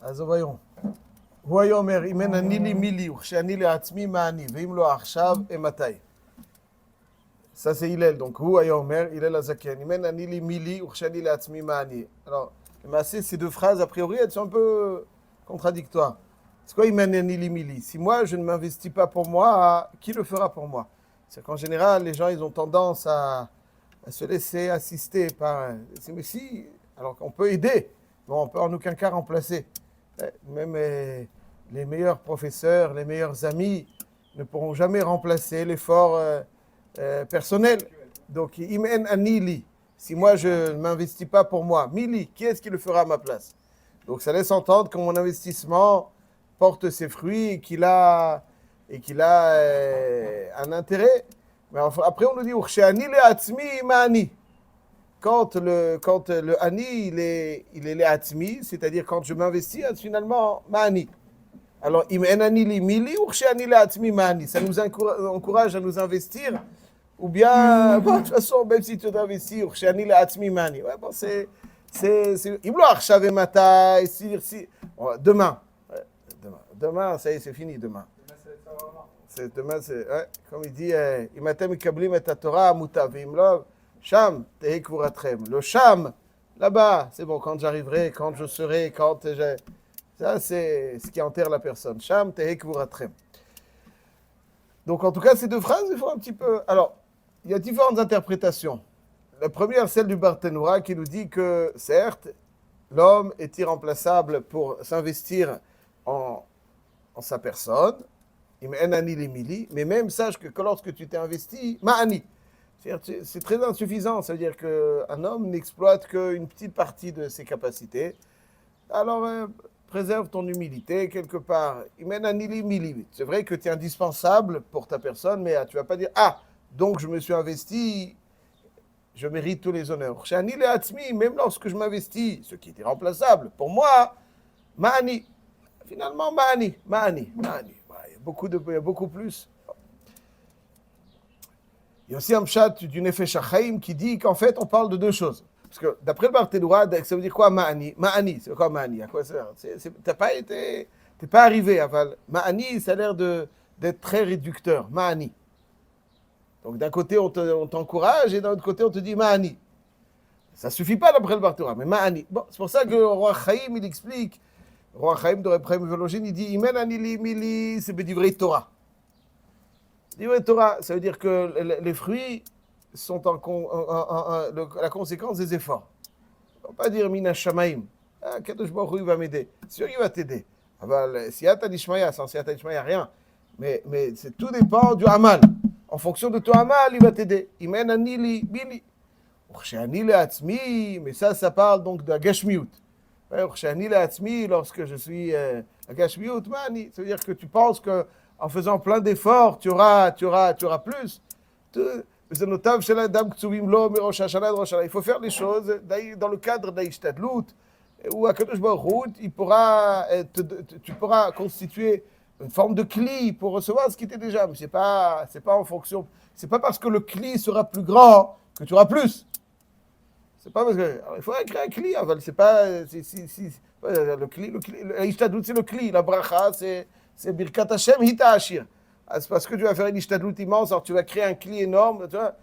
אז voyons. הוא היה אומר, אם אין אני לי מי לי, וכשאני לעצמי מה אני, ואם לא עכשיו, מתי. Ça c'est Hillel, donc הוא היה אומר, Hillel Azaken, אם אין אני לי מי לי, וכשאני לעצמי מה אני. Alors, למעשה, ces deux phrases, a priori, elles sont un peu contradictoires. C'est quoi, אם אין אני לי מי לי? Si moi, je ne m'investis pas pour moi, qui le fera pour moi? C'est qu'en général, les gens, ils ont tendance à se laisser assister par... Mais si, alors qu'on peut aider, mais on peut en aucun cas remplacer. Même les meilleurs professeurs, les meilleurs amis ne pourront jamais remplacer l'effort personnel. Donc, imen anili, si moi je ne m'investis pas pour moi, mili, qui est-ce qui le fera à ma place? Donc, ça laisse entendre que mon investissement porte ses fruits et qu'il a un intérêt. Mais après, on nous dit, Ursheani le atzmi ma'ani. Quand le ani, il est le atzmi, c'est-à-dire quand je m'investis, finalement, ma'ani. Alors, im enani li mili, Ursheani le atzmi ma'ani. Ça nous encourage à nous investir. Ou bien, bon, de toute façon, même si tu t'investis, Ursheani le atzmi ma'ani. Ouais, bon, c'est im lo achshav matai, demain. Demain, ça y est, c'est fini, demain. Demain, c'est, ouais, comme il dit, Imatem mikablim et Torah mutavim lo, Sham, tehi kvuratrem. Le Sham, là-bas, c'est bon, quand j'arriverai, quand je serai, ça, c'est ce qui enterre la personne. Sham, tehi kvuratrem. Donc, en tout cas, ces deux phrases, il faut un petit peu... Alors, il y a différentes interprétations. La première, celle du Barthénoura, qui nous dit que, certes, l'homme est irremplaçable pour s'investir en sa personne, mais même sache que lorsque tu t'es investi, ma'ani, c'est très insuffisant, ça veut dire qu'un homme n'exploite qu'une petite partie de ses capacités. Alors, préserve ton humilité quelque part. C'est vrai que tu es indispensable pour ta personne, mais tu ne vas pas dire, ah, donc je me suis investi, je mérite tous les honneurs. Même lorsque je m'investis, ce qui est irremplaçable, pour moi, ma'ani. Finalement, ma'ani. Il y a beaucoup plus. Il y a aussi un pshat du Nefesh HaChaim qui dit qu'en fait, on parle de deux choses. Parce que d'après le Barthénoura, ça veut dire quoi ma'ani? Ma'ani, c'est quoi ma'ani? À quoi ça sert? T'es pas arrivé à ma'ani, ça a l'air d'être très réducteur. Ma'ani. Donc d'un côté, on t'encourage et d'un autre côté, on te dit ma'ani. Ça suffit pas d'après le Barthénoura, mais ma'ani. Bon, c'est pour ça que le roi Chaim, il explique. Le roi Chaim de Reprem Velogine, il dit Imen anili mili, c'est bedivrei Torah. Divrei Torah, ça veut dire que les fruits sont la conséquence des efforts. On ne va pas dire Mina Shamaim. Ah, Kadosh Baruch Hu, il va m'aider. C'est sûr qu'il va t'aider. Siyata Dishmaya, sans Siyata Dishmaya, rien. Mais tout dépend du Amal. En fonction de ton Amal, il va t'aider. Imen anili mili. Ursheani le'atzmi, mais ça parle donc de la Gashmiut. Lorsque je suis à Gashmiut, mani, ça veut dire que tu penses qu'en faisant plein d'efforts, tu auras plus. Il faut faire les choses dans le cadre d'Aïshtadlout, où à Kadosh Baruch Hu, tu pourras constituer une forme de cli pour recevoir ce qui était déjà. Mais c'est pas en fonction, c'est pas parce que le cli sera plus grand que tu auras plus. C'est pas parce que... Alors, il faudrait créer un cli, c'est pas... le cli, l'ishtadlout, c'est le cli. La bracha, c'est Birkat Hashem Hita Ashir. C'est parce que tu vas faire une ishtadlout immense, alors tu vas créer un cli énorme, tu vois.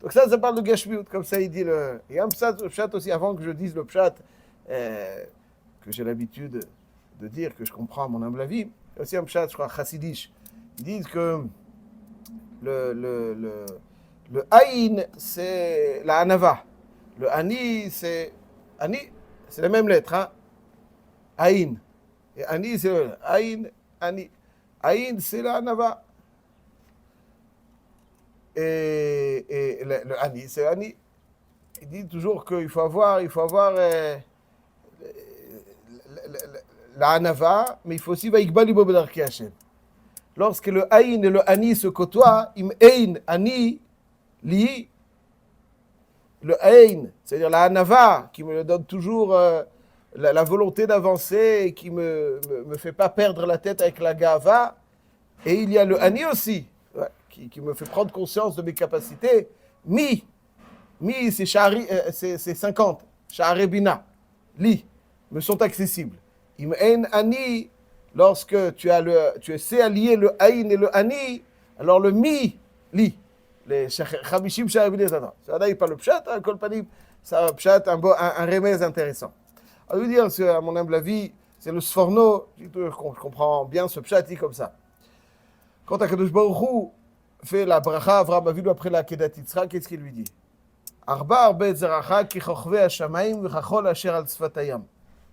Donc ça parle de Gashmiut, comme ça il dit le... Il y a un pshat aussi, avant que je dise le pshat, que j'ai l'habitude de dire, que je comprends à mon humble avis. Il y a aussi un pshat, je crois, chassidish. Ils disent que le Aïn, c'est la Hanava. Le Ani, c'est la même lettre. Hein? Aïn. Et Ani, c'est le Aïn, Ani. Aïn, c'est la Hanava. Et le Ani, c'est Ani. Il dit toujours qu'il faut avoir la Hanava, mais il faut aussi Vaïkbali Bobedarki Hashem. Lorsque le Aïn et le Ani se côtoient, im Aïn, Ani, Li, le Aïn, c'est-à-dire la Hanava, qui me donne toujours la volonté d'avancer et qui me fait pas perdre la tête avec la Gava. Et il y a le Ani aussi, qui me fait prendre conscience de mes capacités. Mi, c'est 50, Sha'arebina. Li, me sont accessibles. Im ein ani, lorsque tu sais allier le aïn et le ani, alors le mi, li, les chamishim sha'avili zana. Ça n'a pas le pshat, un kolpanim, ça pshat, un remède intéressant. À lui dire, à mon humble avis, c'est le sforno, je comprends bien ce pshat comme ça. Quand Akadosh Baruch Hu fait la bracha, Avraham Avinu après la Kedat Yitzhak, qu'est-ce qu'il lui dit? Arba arbe zeracha ki chochve hashamayim v'chachol asher al tzvatayam.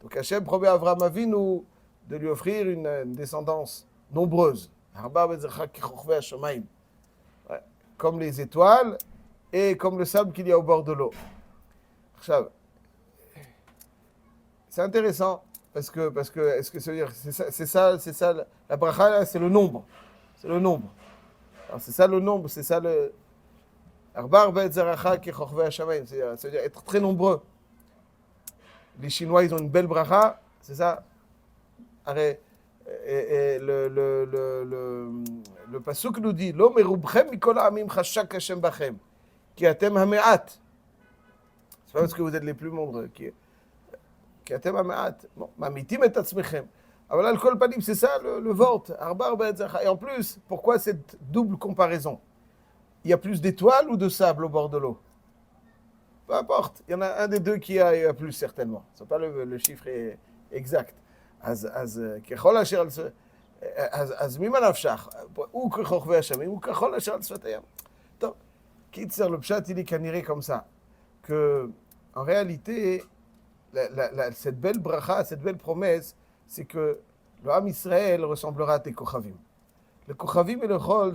Donc Hachem promet à Avraham Avinu de lui offrir une descendance nombreuse. Arba arbe zeracha ki chochve hashamayim. Comme les étoiles et comme le sable qu'il y a au bord de l'eau. C'est intéressant parce que est-ce que ça veut dire c'est ça la bracha là, c'est le nombre. C'est le nombre. Alors c'est ça le nombre, c'est ça le Arba arbe zeracha ki chochve hashamayim, ça veut dire être très nombreux. Les Chinois, ils ont une belle bracha, c'est ça. Arrête, le pasuk nous dit Lo merubchem mikol ha'amim chashak Hashem bachem, ki atem hame'at. C'est pas parce que vous êtes les plus nombreux, ki atem hame'at. Bon, mamitim et atzmechem. Alors là, le kol panim, c'est ça le vote. Arba arba etzacha. Et en plus, pourquoi cette double comparaison? Il y a plus d'étoiles ou de sable au bord de l'eau? Peu importe, il y en a un des deux qui a plus certainement. Ce n'est pas le chiffre exact. ככל אשר אז ממה נפשך? הוא כחוכבי השמים, הוא ככל אשר על שפת הים. טוב, קיצר, le pshat, il est caniré comme ça. Que, en réalité, cette belle bracha, cette belle promesse, c'est que le Ham Israël ressemblera à tes kochavim. Le kochavim et le chol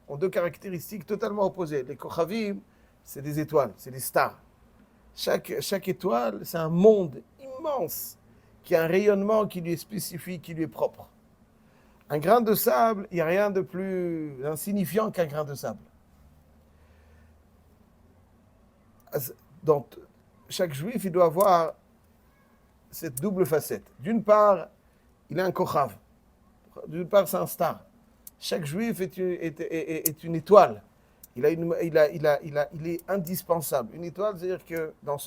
ont deux caractéristiques totalement opposées. Les kochavim, c'est des étoiles, c'est des stars. Chaque étoile, c'est un monde immense qui a un rayonnement qui lui est spécifique, qui lui est propre. Un grain de sable, il n'y a rien de plus insignifiant qu'un grain de sable. Donc, chaque juif, il doit avoir cette double facette. D'une part, il a un kochav. D'une part, c'est un star. Chaque juif est une étoile. Il est indispensable. Une étoile, c'est-à-dire que dans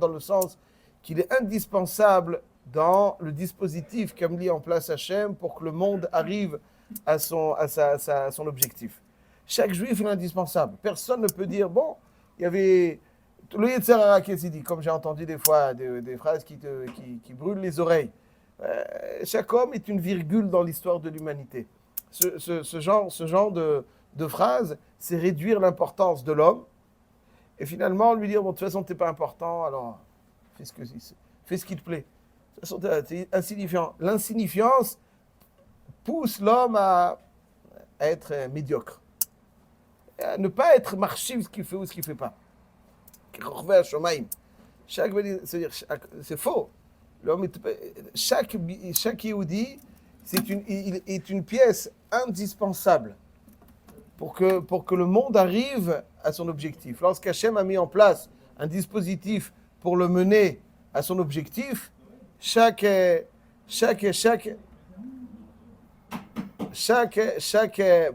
le sens qu'il est indispensable dans le dispositif qu'a mis en place Hachem pour que le monde arrive à son objectif. Chaque juif est indispensable. Personne ne peut dire, bon, il y avait le Yetzer Hara qui s'est dit, comme j'ai entendu des fois des phrases qui brûlent les oreilles. Chaque homme est une virgule dans l'histoire de l'humanité. Ce genre de phrase, c'est réduire l'importance de l'homme et finalement lui dire, bon, de toute façon, tu n'es pas important, alors fais ce qui te plaît. De toute façon, c'est insignifiant. L'insignifiance pousse l'homme à être médiocre, à ne pas être marchiv ce qu'il fait ou ce qu'il ne fait pas. C'est faux. Chaque Yehudi est une pièce indispensable pour que le monde arrive à son objectif. Lorsqu'Hachem a mis en place un dispositif pour le mener à son objectif, chaque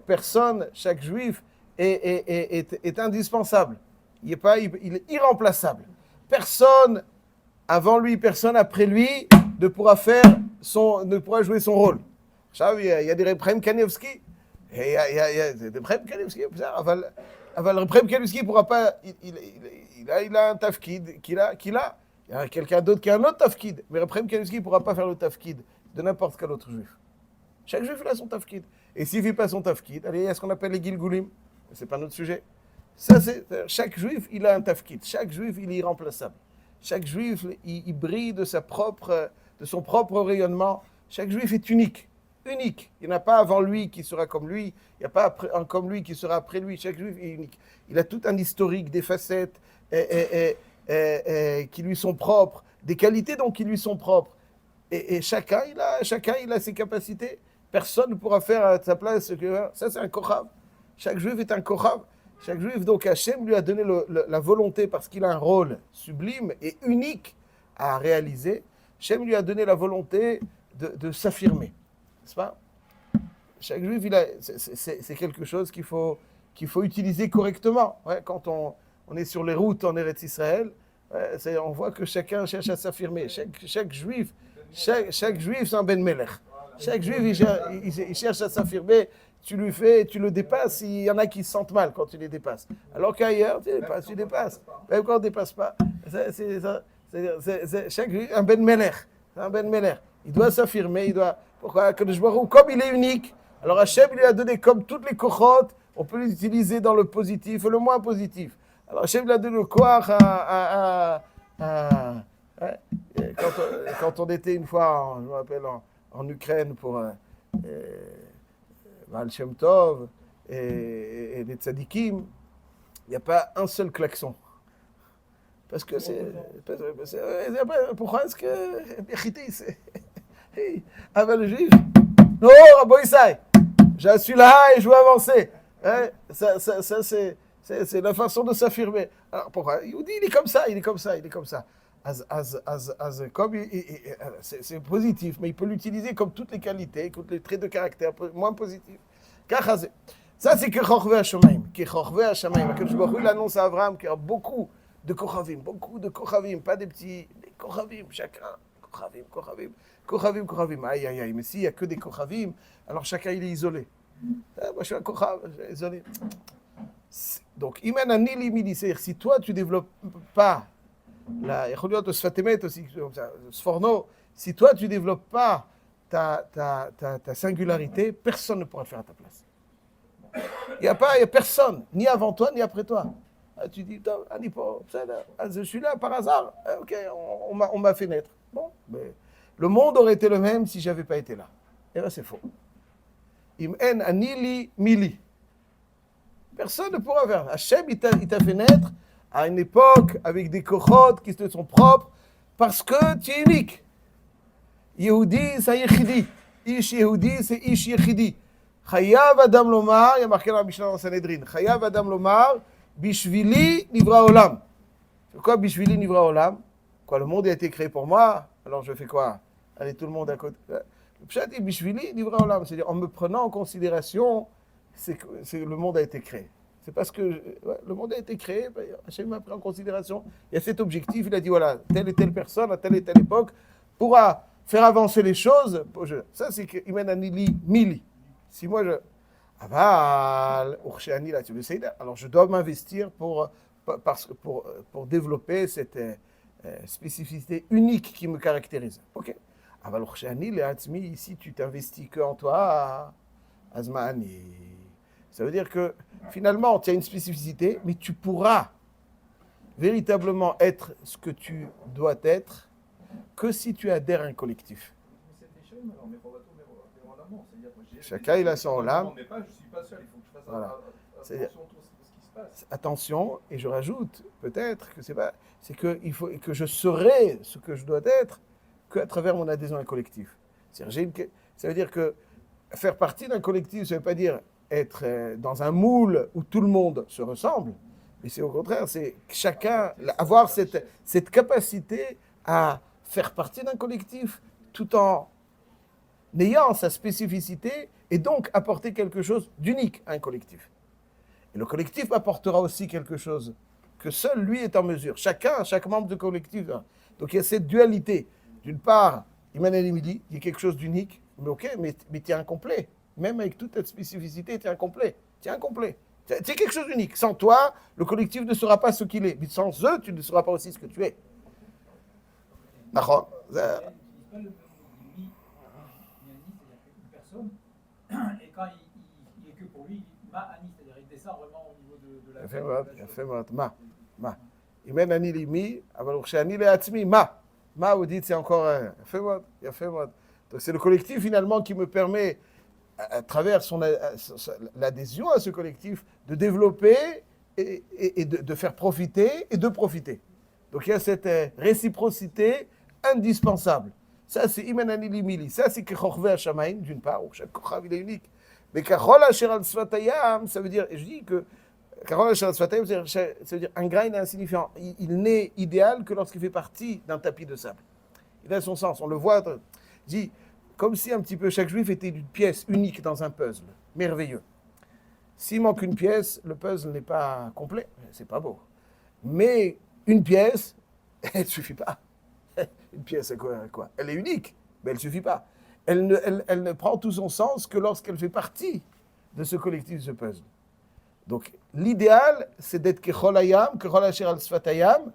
personne, chaque juif est indispensable. Il est irremplaçable. Personne avant lui, personne après lui ne pourra jouer son rôle. Il y a des Reprem Kanevski. Il y a des Reprem Kanevski. Le Reprem Kanevski ne pourra pas. Il a un tafkid qu'il a. Il y a quelqu'un d'autre qui a un autre tafkid. Mais Reprem Kanevski ne pourra pas faire le tafkid de n'importe quel autre juif. Chaque juif, il a son tafkid. Et s'il ne fait pas son tafkid, allez, il y a ce qu'on appelle les Gilgulim. Ce n'est pas notre sujet. Chaque juif, il a un tafkid. Chaque juif, il est irremplaçable. Chaque juif, il brille de son propre rayonnement. Chaque juif est unique. Unique. Il n'y en a pas avant lui qui sera comme lui. Il n'y a pas un comme lui qui sera après lui. Chaque juif est unique. Il a tout un historique, des facettes qui lui sont propres, des qualités donc qui lui sont propres. Et chacun, il a ses capacités. Personne ne pourra faire à sa place ce que ça, c'est un kochav. Chaque juif est un kochav. Chaque juif, donc Hachem lui a donné la volonté, parce qu'il a un rôle sublime et unique à réaliser. Hachem lui a donné la volonté de s'affirmer. N'est-ce pas? Chaque juif, c'est quelque chose qu'il faut utiliser correctement. Ouais, quand on est sur les routes en Eretz Israël, On voit que chacun cherche à s'affirmer. Chaque juif, c'est un Ben Melech. Chaque juif, il cherche à s'affirmer. Tu lui fais, tu le dépasses. Il y en a qui se sentent mal quand tu les dépasses. Alors qu'ailleurs, tu dépasses. Même quand on ne dépasse pas. Chaque juif, un Ben Melech. Un Ben Melech. Il doit s'affirmer. Pourquoi? Comme il est unique. Alors Hachem lui a donné comme toutes les kochot, on peut l'utiliser dans le positif et le moins positif. Alors Hachem lui a donné le koach quand on était une fois, je me rappelle, en Ukraine pour Baal Shem Tov et les tzadikim, il n'y a pas un seul klaxon. Parce que pourquoi est-ce que c'est avec le juif? Non, Rabbi Isai, je suis là et je veux avancer. Ça, c'est la façon de s'affirmer. Alors pourquoi? Il dit, il est comme ça. C'est positif, mais il peut l'utiliser comme toutes les qualités, comme les traits de caractère moins positifs. Ça, c'est que Chochvei Hashamayim. Il annonce à Abraham qu'il y a beaucoup de Kochavim, pas des petits, des Kochavim, chacun. Kochavim. Aïe, aïe, aïe. Mais s'il n'y a que des Kochavim, alors chacun il est isolé. Moi je suis un Kochav, je suis isolé. Donc, Imen Anili Mili, c'est-à-dire si toi tu ne développes pas, il y a Sfatemet aussi, Sforno, si toi tu ne développes pas ta singularité, personne ne pourra le faire à ta place. Il n'y a personne, ni avant toi, ni après toi. Tu dis, je suis là par hasard. Ok, on m'a fait naître. Bon, mais le monde aurait été le même si je n'avais pas été là. Et là, c'est faux. Im en anili mili. Personne ne pourra faire. Hachem, il t'a fait naître à une époque avec des kochot qui te sont propres parce que tu es unique. Yehudi, c'est Yechidi. Ish Yehudi, c'est Ish Yechidi. Chayav Adam Lomar, il y a marqué dans la Mishnah dans Sanhedrin. Chayav Adam Lomar, Bishvili Nivra Olam. C'est quoi Bishvili Nivra Olam? Quoi, le monde a été créé pour moi, alors je fais quoi? Allez, tout le monde à côté. Le pshat est Bishvili Nivra Olam, c'est-à-dire en me prenant en considération, le monde a été créé. C'est parce que le monde a été créé, Hachem m'a pris en considération. Il y a cet objectif, il a dit voilà, telle et telle personne à telle et telle époque pourra faire avancer les choses. Ça, c'est que Imen Anili Mili. Si moi je. Alors je dois m'investir pour développer cette spécificité unique qui me caractérise. Ok. Si tu t'investis que en toi, Azmani. Ça veut dire que finalement, tu as une spécificité, mais tu pourras véritablement être ce que tu dois être que si tu adhères à un collectif. Chacun il a son olam. Je ne suis pas seul, il faut que je fasse attention à tout ce qui se passe. Attention, et je rajoute peut-être que c'est qu'il faut que je serai ce que je dois être qu'à travers mon adhésion à un collectif. Ça veut dire que faire partie d'un collectif, ça ne veut pas dire être dans un moule où tout le monde se ressemble, mais c'est au contraire, c'est chacun avoir cette capacité à faire partie d'un collectif tout en ayant sa spécificité et donc apporter quelque chose d'unique à un collectif. Et le collectif apportera aussi quelque chose que seul lui est en mesure. Chaque membre du collectif. Donc il y a cette dualité. D'une part, Emmanuel Emily, il y a quelque chose d'unique, mais ok, mais tu es incomplet. Même avec toute cette spécificité, tu es incomplet. Tu es quelque chose d'unique. Sans toi, le collectif ne sera pas ce qu'il est. Mais sans eux, tu ne seras pas aussi ce que tu es. D'accord. Et quand il est que pour lui, Ma'ani, c'est-à-dire il descend vraiment au niveau de la... Il fait ma. Imen ani limi, aval urshani le'atzmi, ma, vous dites, c'est encore il a fait moi. Donc c'est le collectif finalement qui me permet, à travers l'adhésion à ce collectif, de développer et de faire profiter et de profiter. Donc il y a cette réciprocité indispensable. Ça, c'est Imen ani limili. Ça, c'est que Chochvei Hashamayim, d'une part, où chaque Kochav, il est unique. Mais Kachol Asher al Sfatayam, ça veut dire, et je dis que Kachol Asher al Sfatayam, ça veut dire un grain insignifiant. Il n'est idéal que lorsqu'il fait partie d'un tapis de sable. Il a son sens, on le voit. Dit, comme si un petit peu chaque juif était une pièce unique dans un puzzle. Merveilleux. S'il manque une pièce, le puzzle n'est pas complet. C'est pas beau. Mais une pièce, elle ne suffit pas. Une pièce, c'est quoi? Elle est unique, mais elle ne suffit pas. Elle ne prend tout son sens que lorsqu'elle fait partie de ce collectif, de ce puzzle. Donc, l'idéal, c'est d'être kechol hayam, kechol asher al sfat hayam,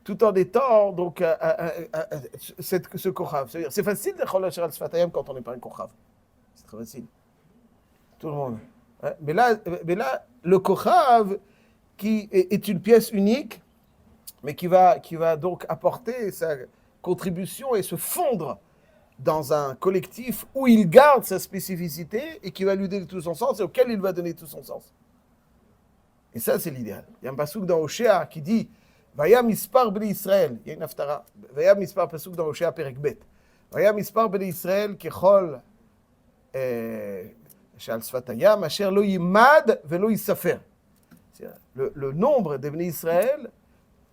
tout en étant donc ce kochav. C'est facile d'être kechol asher al sfat hayam quand on n'est pas un kochav. C'est très facile. Tout le monde. Ouais. Mais là, le kochav, qui est une pièce unique, mais qui va donc apporter sa contribution et se fondre dans un collectif où il garde sa spécificité et qui va lui donner tout son sens et auquel il va donner tout son sens. Et ça, c'est l'idéal. Il y a un passouk dans Oshéa qui dit Vaya mispar b'nei Israël. Il y a une haftara. Vaya mispar, passouk dans Oshéa perek bet. Vaya mispar b'nei Israël kechol shal sfat hayam asher lo yimad velo yisafer. Le nombre des b'nei Israël,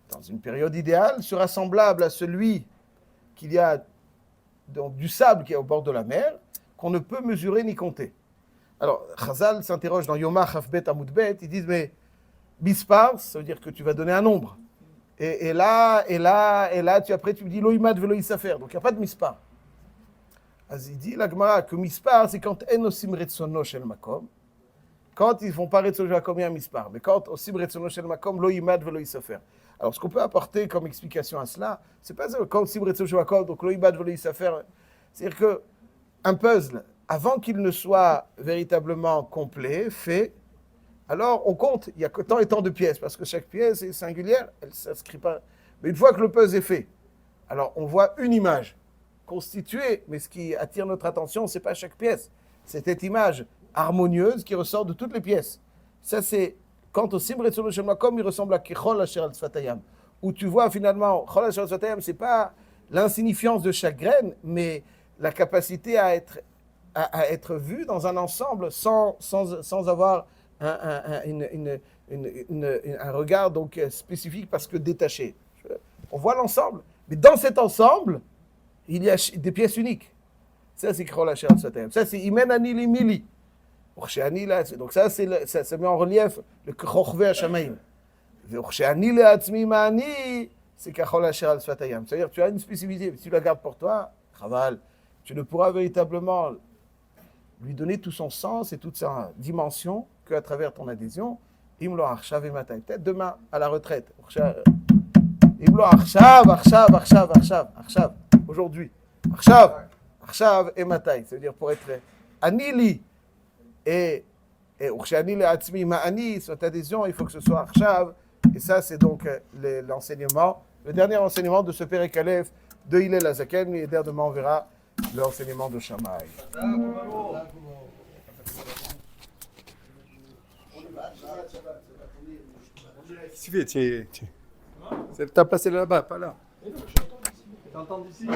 dans une période idéale, sera semblable à celui qu'il y a donc, du sable qui est au bord de la mer, qu'on ne peut mesurer ni compter. Alors, Chazal s'interroge dans Yoma Chafbet Amoudbet, ils disent, mais Bispar, ça veut dire que tu vas donner un nombre. Et là, après tu me dis, Loïmad velo isafer, donc il n'y a pas de Mispar. Alors, il dit, la Gemara, que Mispar, c'est quand En osim retsono shel makom, quand ils ne font pas retsono shel makom, il y a un Mispar. Mais quand osim retsono shel makom, Loïmad velo isafer. Alors, ce qu'on peut apporter comme explication à cela, c'est pas ça, quand Sibret Soshwakov, donc Loïbad voulait s'affaire. C'est-à-dire qu'un puzzle, avant qu'il ne soit véritablement complet, fait, alors on compte, il y a que tant et tant de pièces, parce que chaque pièce est singulière, elle ne s'inscrit pas. Mais une fois que le puzzle est fait, alors on voit une image constituée, mais ce qui attire notre attention, ce n'est pas chaque pièce, c'est cette image harmonieuse qui ressort de toutes les pièces. Ça, c'est. Quant au Sibret Soshwakov, il ressemble à Kechol Asher al Sfat Hayam, où tu vois finalement, Kechol Asher al Sfat Hayam, ce n'est pas l'insignifiance de chaque graine, mais la capacité à être vue dans un ensemble sans avoir un regard donc spécifique parce que détaché. On voit l'ensemble, mais dans cet ensemble, il y a des pièces uniques. Ça, c'est Kechol Asher al Sfat Hayam. Ça, c'est Imen Ani Li Mili. Donc ça met en relief le Krochve Hashamaim. C'est Kachol Asher al Sfat Hayam. C'est-à-dire tu as une spécificité, mais si tu la gardes pour toi, Chaval, tu ne pourras véritablement lui donner tout son sens et toute sa dimension qu'à travers ton adhésion. Imlo Arshav et Matai. Peut-être demain à la retraite. Imlo Arshav. Aujourd'hui. Arshav et Matai. C'est-à-dire pour être Anili. Et Urshani le Atzmi Ma'ani, cette adhésion, il faut que ce soit Arshav. Et ça, c'est donc l'enseignement, le dernier enseignement de ce Perek Aleph de Hillel Azaken. Et demain, on verra l'enseignement de Shammai. Qu'est-ce que tu fais? T'as passé là-bas, pas là. T'entends d'ici?